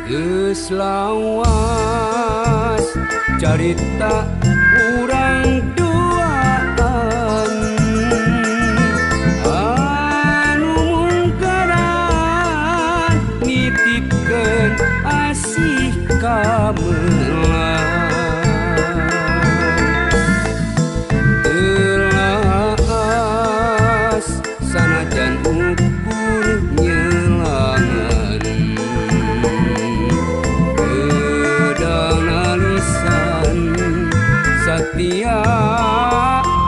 Geus lawas carita urang duaan anu mungkaran nitipkeun asih kamelan telas sanajan ukur nyelangan gedang alisan satia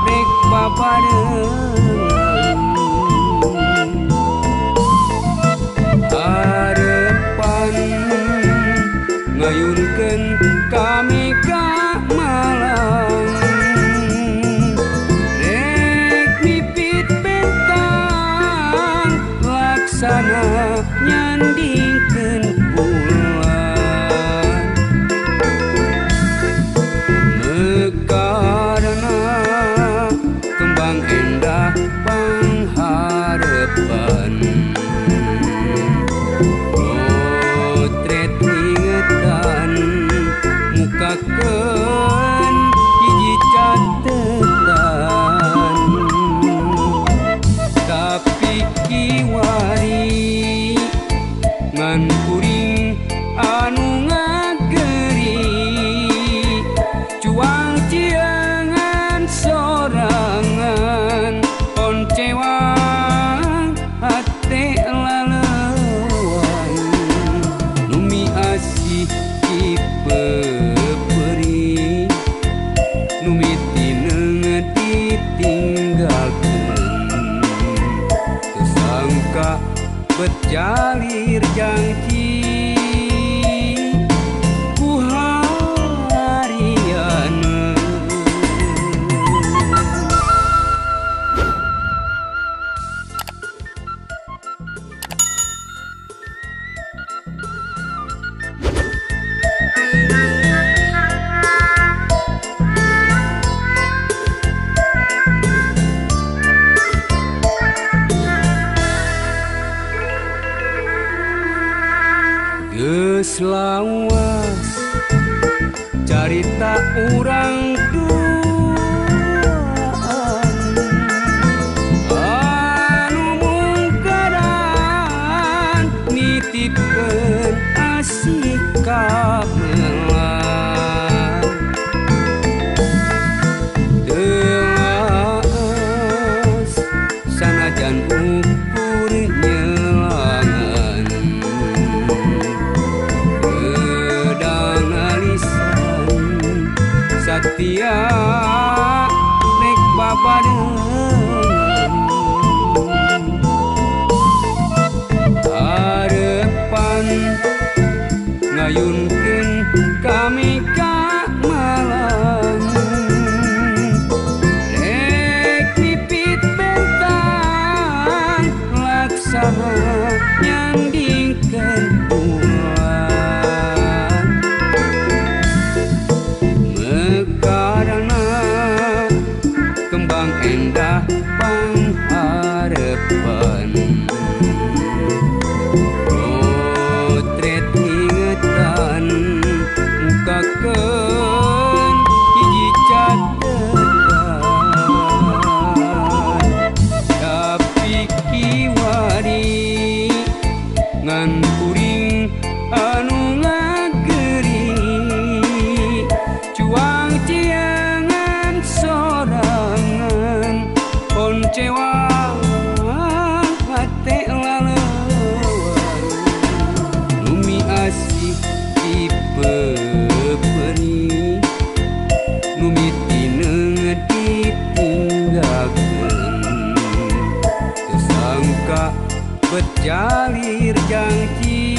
rek papadeungan harepan ngayunkeun kami ka Malang rek nipit bentang laksana nyandingkeun bulan mekarna kembang endah pangharepan potret ingetan mukakeun hiji catetan tapi kiwari ngan kuring anu ngageri cuang ciangan sorangan oncewang hate laleuan numi asih dipeperi numi tineung ditinggalkeun tersangka berjalir jangki ku hariana geus lawas carita urang duaan anu mungkaran nitipkeun asih kamelan telas sanajan ukur nyelangan gedang alisan satia rek papadeungan harepan ngayunkeun kami ka Malang rek nipit bentang laksana nyandingkeun bulan mekarna kembang endah pangharepan potret ingetan mukakeun hiji catetan tapi kiwari ngan kuring anu ngageri cuang ciangan sorangan oncewang hate laleuan numi asih dipeperi numi tineung ditinggalkeun tersangka berjalir jangki